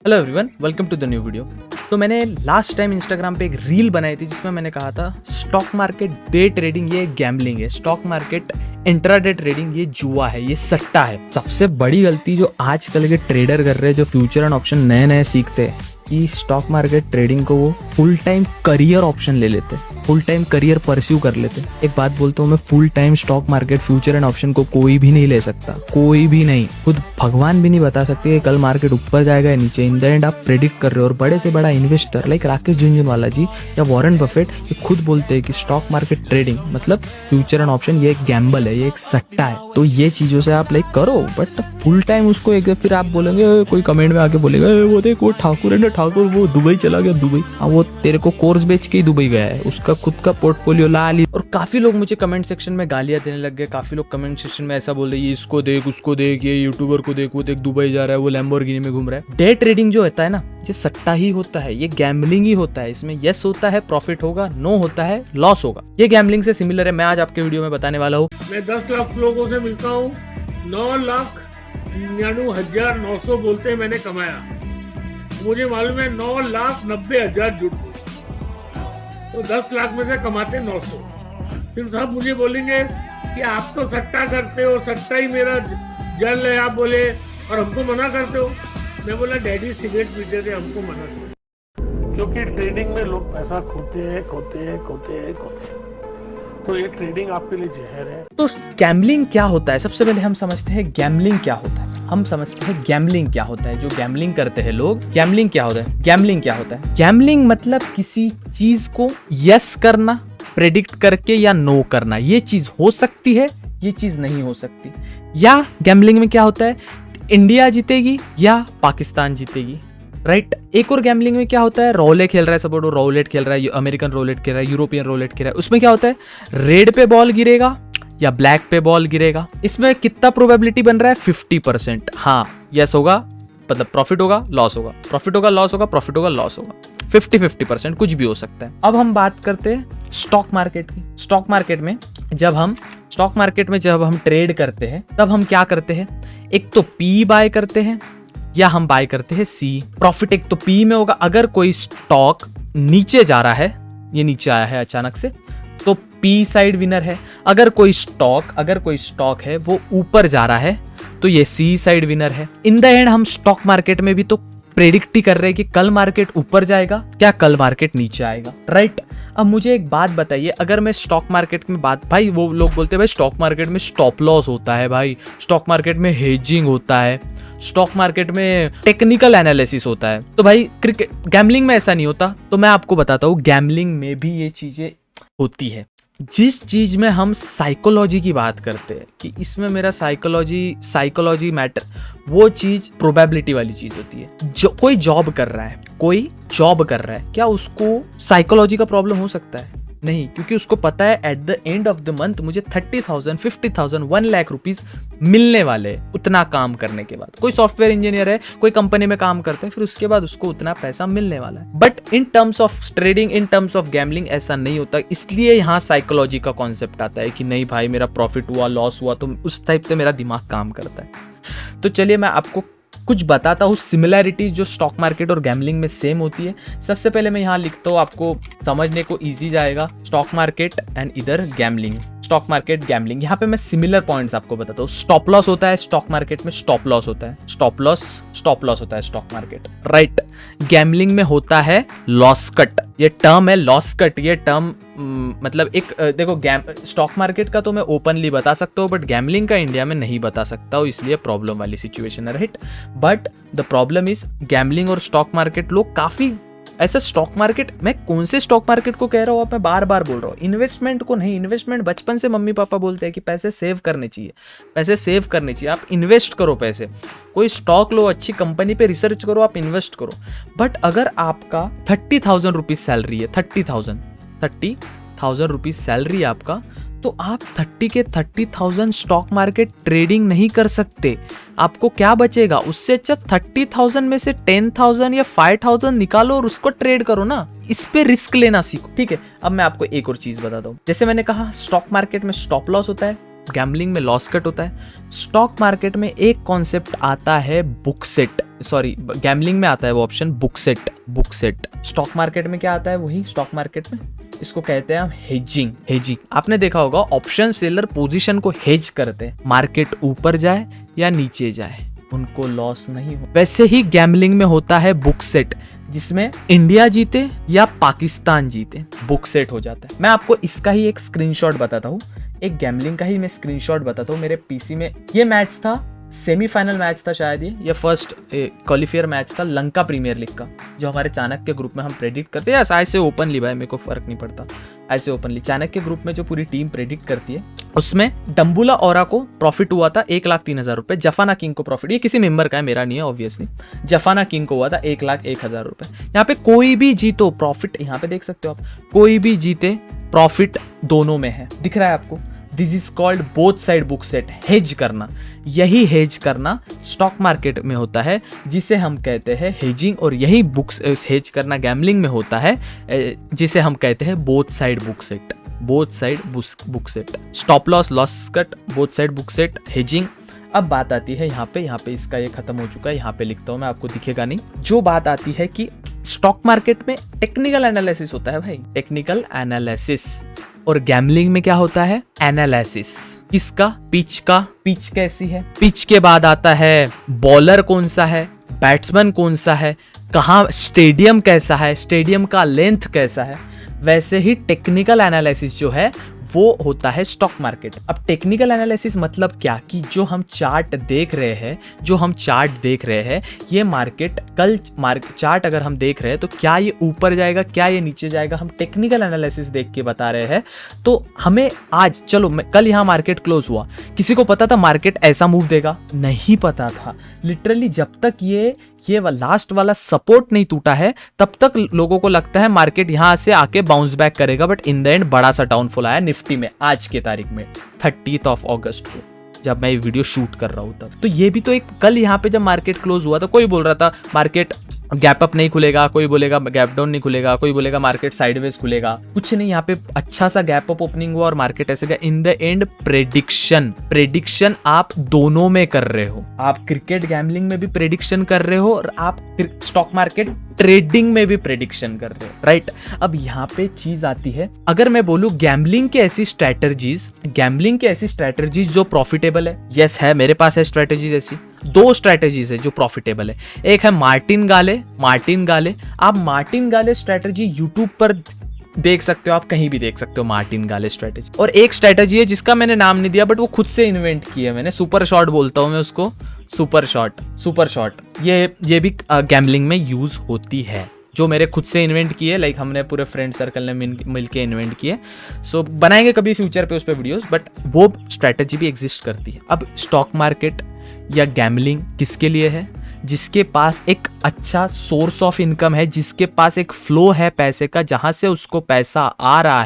Hello everyone, welcome to the new video. तो मैंने last time Instagram पे एक रील बनाई थी जिसमें मैंने कहा था स्टॉक मार्केट डे ट्रेडिंग ये गैम्बलिंग है, स्टॉक मार्केट इंट्राडे ट्रेडिंग ये जुआ है, ये सट्टा है। सबसे बड़ी गलती जो आजकल के ट्रेडर कर रहे हैं, जो फ्यूचर एंड ऑप्शन नए नए सीखते हैं, कि स्टॉक मार्केट ट्रेडिंग को वो फुल टाइम करियर ऑप्शन ले लेते, फुल टाइम करियर परस्यू कर लेते। एक बात बोलता हूँ मैं, full time stock market future and option को कोई भी नहीं ले सकता, कोई भी नहीं। खुद भगवान भी नहीं बता सकते कि कल मार्केट ऊपर जाएगा या नीचे। इन द एंड आप प्रेडिक्ट कर रहे हो। और बड़े से बड़ा इन्वेस्टर लाइक राकेश झुनझुनवाला जी या वॉरेन बफेट ये खुद बोलते हैं कि स्टॉक मार्केट ट्रेडिंग मतलब फ्यूचर एंड ऑप्शन ये एक गैम्बल है, ये एक सट्टा है। तो ये चीजों से आप लाइक करो, बट फुल टाइम उसको एक फिर आप बोलेंगे, कोई कमेंट में आके बोलेगा वो देख वो ठाकुर है ना, ठाकुर वो दुबई चला गया, दुबई। हाँ, वो तेरे को कोर्स बेच के ही दुबई गया है, उसका खुद का पोर्टफोलियो ला ली। और काफी लोग मुझे कमेंट सेक्शन में गालियां देने लग गए। काफी लोग कमेंट सेक्शन में ऐसा बोल रहे ये इसको देख, उसको देख, ये यूट्यूबर को देख, वो देख दुबई जा रहा है, वो लैम्बोर्गिनी में घूम रहा है। डे ट्रेडिंग जो होता है ना, ये सट्टा ही होता है, ये गैम्बलिंग ही होता है। इसमें यस होता है प्रॉफिट होगा, नो होता है लॉस होगा। ये गैम्बलिंग से सिमिलर है। मैं आज आपके वीडियो में बताने वाला हूँ। मैं 10 लाख लोगों से मिलता हूँ, 9,99,900 बोलते हैं मैंने कमाया। मुझे मालूम है 9,90,000 जुट गए, तो 10 लाख में से कमाते 900। फिर सब मुझे बोलेंगे कि आप तो सट्टा करते हो, सट्टा ही मेरा जल है, आप बोले, और हमको मना करते हो। मैं बोला डैडी सिगरेट पीते थे, हमको मना करते, क्योंकि ट्रेडिंग में लोग पैसा खोते हैं। तो ये ट्रेडिंग आपके लिए जहर है। तो गैम्बलिंग क्या होता है? सबसे पहले हम समझते हैं गैम्बलिंग क्या होता है। हम समझते हैं गैम्बलिंग क्या होता है। जो गैम्बलिंग करते हैं लोग, गैम्बलिंग क्या होता है? गैम्बलिंग क्या होता है? गैम्बलिंग मतलब किसी चीज को यस करना, प्रेडिक्ट करके, या नो करना। ये चीज हो सकती है, ये चीज नहीं हो सकती। या गैम्बलिंग में क्या होता है, इंडिया जीतेगी या पाकिस्तान जीतेगी, राइट। एक और गैम्बलिंग में क्या होता है, रोले खेल रहा है, सपोर्ट रोलेट खेल रहा है, अमेरिकन रोलेट खेल रहा है, यूरोपियन रोलेट खेल रहा है। उसमें क्या होता है, रेड पे बॉल गिरेगा या ब्लैक पे बॉल गिरेगा। इसमें कितना प्रोबेबिलिटी बन रहा है, 50%। हाँ, यस होगा मतलब प्रॉफिट होगा, लॉस होगा, प्रॉफिट होगा, लॉस होगा, प्रॉफिट होगा, लॉस होगा। 50-50% कुछ भी हो सकता है। अब हम बात करते हैं स्टॉक मार्केट की। स्टॉक मार्केट में जब हम ट्रेड करते हैं, तब हम क्या करते हैं, एक तो पी बाय करते हैं या हम बाय करते हैं सी। प्रॉफिट एक तो पी में होगा। अगर कोई स्टॉक नीचे जा रहा है, ये नीचे आया है अचानक से, तो पी साइड विनर है। अगर कोई स्टॉक है वो ऊपर जा रहा है, तो ये सी साइड विनर है। इन द एंड हम स्टॉक मार्केट में भी तो प्रेडिक्ट ही कर रहे हैं कि कल मार्केट ऊपर जाएगा क्या कल मार्केट नीचे आएगा, राइट। अब मुझे एक बात बताइए, अगर मैं स्टॉक मार्केट में भाई वो लोग बोलते हैं भाई स्टॉक मार्केट में स्टॉप लॉस होता है, भाई स्टॉक मार्केट में हेजिंग होता है, स्टॉक मार्केट में टेक्निकल एनालिसिस होता है। तो भाई गैम्बलिंग में ऐसा नहीं होता। तो मैं आपको बताता हूँ, गैम्बलिंग में भी ये चीजें होती है। जिस चीज में हम साइकोलॉजी की बात करते हैं कि इसमें मेरा साइकोलॉजी मैटर, वो चीज प्रोबेबिलिटी वाली चीज होती है। जो कोई जॉब कर रहा है, क्या उसको साइकोलॉजी का प्रॉब्लम हो सकता है? नहीं, क्योंकि उसको पता है at the end of the month मुझे 30,000, 50,000, 1 लाख रुपीज मिलने वाले हैं उतना काम करने के बाद। कोई सॉफ्टवेयर इंजीनियर है, कोई कंपनी में काम करता है, फिर उसके बाद उसको उतना पैसा मिलने वाला है। But in terms of trading, in terms of gambling ऐसा नहीं होता। इसलिए यहाँ साइकोलॉजी का कॉन्सेप्ट आता है कि नहीं भाई मेरा प्रॉफिट हुआ, लॉस हुआ, तो उस टाइप से मेरा दिमाग काम करता है। तो चलिए मैं आपको कुछ बताता हूँ सिमिलैरिटीज जो स्टॉक मार्केट और गैम्बलिंग में सेम होती है। सबसे पहले मैं यहाँ लिखता हूँ, आपको समझने को इजी जाएगा। स्टॉक मार्केट एंड इधर गैम्बलिंग, स्टॉक मार्केट गैम्बलिंग। यहाँ पे मैं सिमिलर पॉइंट्स आपको बताता हूँ। स्टॉप लॉस होता है स्टॉक मार्केट में, स्टॉप लॉस होता है, स्टॉप लॉस होता है स्टॉक मार्केट, राइट। गैम्बलिंग में होता है लॉस कट। ये टर्म है लॉस कट। ये टर्म मतलब एक देखो, स्टॉक मार्केट का तो मैं ओपनली बता सकता हूँ, बट गैम्बलिंग का इंडिया में नहीं बता सकता हूँ, इसलिए प्रॉब्लम वाली सिचुएशन है, right. But the problem is gambling और स्टॉक मार्केट लोग काफी ऐसा स्टॉक मार्केट, मैं कौन से स्टॉक मार्केट को कह रहा हूँ, मैं बार बार बोल रहा हूँ, इन्वेस्टमेंट को नहीं। इन्वेस्टमेंट बचपन से मम्मी पापा बोलते हैं कि पैसे सेव करने चाहिए, आप इन्वेस्ट करो पैसे। कोई स्टॉक लो, अच्छी कंपनी पे रिसर्च करो, आप इन्वेस्ट करो। बट अगर आपका 30,000 रुपीज सैलरी है, 30,000 रुपीज सैलरी आपका, तो आप 30,000 स्टॉक मार्केट ट्रेडिंग नहीं कर सकते। आपको क्या बचेगा? उससे अच्छा 30,000 में से 10,000 या 5,000 निकालो और उसको ट्रेड करो ना। इस पे रिस्क लेना सीखो, ठीक है। अब मैं आपको एक और चीज बताता हूँ। जैसे मैंने कहा स्टॉक मार्केट में स्टॉप लॉस होता है, गैम्बलिंग में लॉस कट होता है। स्टॉक मार्केट में एक कॉन्सेप्ट आता है बुक सेट, सॉरी गैम्बलिंग में आता है वो option book set. Stock market में क्या आता है, वही स्टॉक मार्केट में इसको कहते हैं हम हेजिंग। आपने देखा होगा ऑप्शन सेलर पोजीशन को हेज करते हैं, मार्केट ऊपर जाए या नीचे जाए उनको लॉस नहीं हो। वैसे ही गैम्बलिंग में होता है बुक सेट, जिसमें इंडिया जीते या पाकिस्तान जीते बुक सेट हो जाता है। मैं आपको इसका ही एक स्क्रीनशॉट बताता हूँ, एक गैम्बलिंग का ही मैं स्क्रीनशॉट बताता हूँ। मेरे पीसी में ये मैच था, सेमीफाइनल मैच था शायद ये फर्स्ट क्वालिफायर मैच था लंका प्रीमियर लीग का, जो हमारे चाणक्य ग्रुप में हम प्रेडिक्ट करते हैं। ऐसे ओपनली भाई, मेरे को फर्क नहीं पड़ता, ऐसे ओपनली चाणक्य ग्रुप में जो पूरी टीम प्रेडिक्ट करती है, उसमें डम्बुला ओरा को प्रॉफिट हुआ था 1,03,000 रुपए। जफाना किंग को प्रॉफिट, ये किसी मेंबर का है, मेरा नहीं है ऑब्वियसली। जफाना किंग को हुआ था 1,01,000 रुपए। यहाँ पे कोई भी जीतो प्रॉफिट, यहाँ पे देख सकते हो आप, कोई भी जीते प्रॉफिट दोनों में है, दिख रहा है आपको। This is called both side book set, hedge करना। यही हेज करना स्टॉक मार्केट में होता है, जिसे हम कहते हैं हेजिंग, और यही बुक्स हेज करना गैम्बलिंग में होता है, जिसे हम कहते हैं both side book set. Book set, stop loss, loss cut, both side book set, hedging. अब बात आती है यहाँ पे इसका ये खत्म हो चुका है, यहाँ पे लिखता हूँ मैं, आपको दिखेगा नहीं। जो बात आती है कि स्टॉक मार्केट में टेक्निकल एनालिसिस होता है भाई, टेक्निकल एनालिसिस, और गैम्बलिंग में क्या होता है, एनालिसिस। किसका, पिच कैसी है, पिच के बाद आता है बॉलर कौन सा है, बैट्समैन कौन सा है, कहाँ स्टेडियम कैसा है, स्टेडियम का लेंथ कैसा है। वैसे ही टेक्निकल एनालिसिस जो है वो होता है स्टॉक मार्केट। अब टेक्निकल एनालिसिस मतलब क्या, कि जो हम चार्ट देख रहे हैं, ये मार्केट चार्ट अगर हम देख रहे हैं तो क्या ये ऊपर जाएगा, क्या ये नीचे जाएगा, हम टेक्निकल एनालिसिस देख के बता रहे हैं। तो हमें आज, चलो कल यहाँ मार्केट क्लोज हुआ, किसी को पता था मार्केट ऐसा मूव देगा? नहीं पता था। लिटरली जब तक ये लास्ट वाला सपोर्ट नहीं टूटा है, तब तक लोगों को लगता है मार्केट यहाँ से आके बाउंस बैक करेगा, बट इन द एंड बड़ा सा डाउनफॉल आया निफ्टी में आज के तारीख में 30 अगस्त को, जब मैं ये वीडियो शूट कर रहा हूँ तब। तो ये भी तो एक, कल यहाँ पे जब मार्केट क्लोज हुआ तो कोई बोल रहा था मार्केट गैप अप नहीं खुलेगा, कोई बोलेगा गैप डाउन नहीं खुलेगा, कोई बोलेगा मार्केट साइडवेज खुलेगा, कुछ नहीं। यहाँ पे अच्छा सा गैप अप ओपनिंग हुआ और मार्केट ऐसे गया। इन द एंड प्रेडिक्शन आप दोनों में कर रहे हो, आप क्रिकेट गैम्बलिंग में भी प्रेडिक्शन कर रहे हो और आप स्टॉक मार्केट ट्रेडिंग में भी प्रेडिक्शन कर रहे हो, राइट। अब यहाँ पे चीज आती है, अगर मैं बोलूं गैम्बलिंग की ऐसी स्ट्रेटजीज जो प्रॉफिटेबल है, यस है, मेरे पास है स्ट्रेटजीज ऐसी। 2 स्ट्रेटजीज है जो प्रॉफिटेबल है, एक है मार्टिन गाले। आप मार्टिन गाले स्ट्रेटजी यूट्यूब पर देख सकते हो, आप कहीं भी देख सकते हो मार्टिन गाले स्ट्रेटजी। और एक स्ट्रेटजी है जिसका मैंने नाम नहीं दिया, बट वो खुद से इन्वेंट की है मैंने, सुपर शॉट बोलता हूं मैं उसको, सुपर शॉट। ये भी गैम्बलिंग में यूज होती है, जो मेरे खुद से इन्वेंट किए, लाइक हमने पूरे फ्रेंड सर्कल ने मिल के इन्वेंट किए। सो बनाएंगे कभी फ्यूचर पे उस पर वीडियोस, बट वो स्ट्रेटजी भी एग्जिस्ट करती है। अब स्टॉक मार्केट या गैम्बलिंग किसके लिए है? जिसके पास एक अच्छा सोर्स ऑफ इनकम है, जिसके पास एक फ्लो है पैसे का, जहां से उसको पैसा आ रहा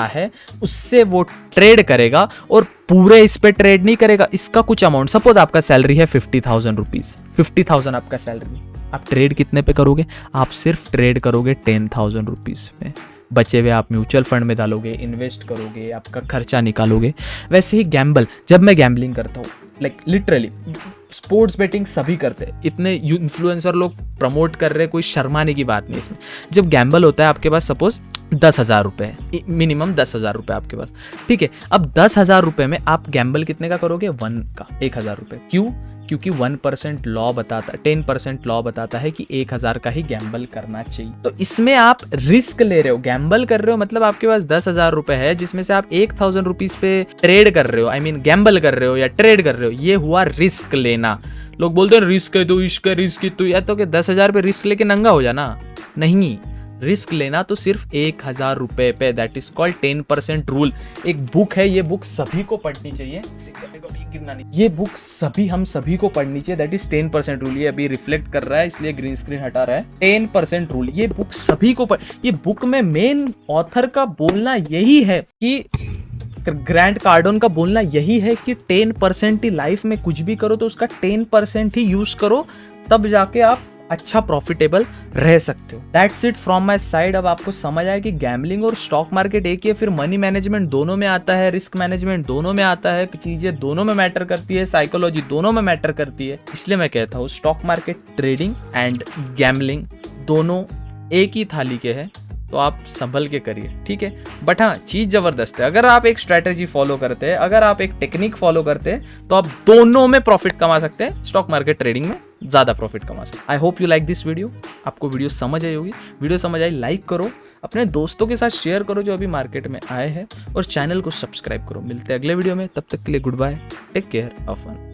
है, उससे वो ट्रेड करेगा। और पूरे इस पे ट्रेड नहीं करेगा, इसका कुछ अमाउंट, सपोज आपका सैलरी है 50,000 रुपीज, 50,000 आपका सैलरी, आप ट्रेड कितने पे करोगे? आप सिर्फ ट्रेड करोगे 10,000 रुपीज में, बचे हुए आप म्यूचुअल फंड में डालोगे, इन्वेस्ट करोगे, आपका खर्चा निकालोगे। वैसे ही गैम्बल, जब मैं गैम्बलिंग करता हूँ, लाइक लिटरली स्पोर्ट्स बेटिंग सभी करते हैं, इतने इन्फ्लुएंसर लोग प्रमोट कर रहे हैं, कोई शर्माने की बात नहीं इसमें। जब गैम्बल होता है आपके पास सपोज 10,000 रुपए, मिनिमम 10,000 रुपए आपके पास, ठीक है। अब 10,000 रुपए में आप गैम्बल कितने का करोगे? 1,000 रुपए। क्यों? क्योंकि 1% लॉ बताता, 10% लॉ बताता है कि 1,000 का ही गैम्बल करना चाहिए। तो इसमें आप रिस्क ले रहे हो, गैम्बल कर रहे हो, मतलब आपके पास 10,000 रुपए है, जिसमें से आप 1,000 रुपीज पे ट्रेड कर रहे हो, आई मीन गैम्बल कर रहे हो या ट्रेड कर रहे हो। ये हुआ रिस्क लेना। लोग बोलते हैं रिस्क है तो इश्क है, रिस्क है तो, या तो 10,000 पे रिस्क लेके नंगा हो जाना, नहीं। रिस्क लेना तो सिर्फ 1,000 रुपए पे, दैट इज कॉल्ड 10% रूल। एक बुक है, ये बुक सभी को पढ़नी चाहिए, ये बुक हम सभी को पढ़नी चाहिए, दैट इज 10% रूल। ये अभी रिफ्लेक्ट कर रहा है इसलिए ग्रीन स्क्रीन हटा रहा है। 10% रूल, ये बुक सभी को ये बुक में मेन ऑथर का बोलना यही है कि ग्रैंड कार्डोन का बोलना यही है कि 10% ही लाइफ में कुछ भी करो तो उसका 10% ही यूज करो, तब जाके आप अच्छा प्रॉफिटेबल रह सकते हो। That's it from my side. अब आपको समझ आया कि गैम्बलिंग और स्टॉक मार्केट एक ही है, फिर मनी मैनेजमेंट दोनों में आता है, रिस्क मैनेजमेंट दोनों में आता है, चीजें दोनों में मैटर करती है, साइकोलॉजी दोनों में मैटर करती है। इसलिए मैं कहता हूँ stock market, trading and gambling दोनों एक ही थाली के हैं, तो आप संभल के करिए, ठीक है। बट हाँ, चीज जबरदस्त है। अगर आप एक स्ट्रैटेजी फॉलो करते हैं, अगर आप एक टेक्निक फॉलो करते हैं, तो आप दोनों में प्रॉफिट कमा सकते हैं। स्टॉक मार्केट, ट्रेडिंग में ज्यादा प्रॉफिट कमा सकते हैं। I hope you like this video. आपको वीडियो समझ आई होगी। वीडियो समझ आई, लाइक करो, अपने दोस्तों के साथ शेयर करो जो अभी मार्केट में आए हैं, और चैनल को सब्सक्राइब करो। मिलते हैं अगले वीडियो में, तब तक के लिए goodbye, take care of fun.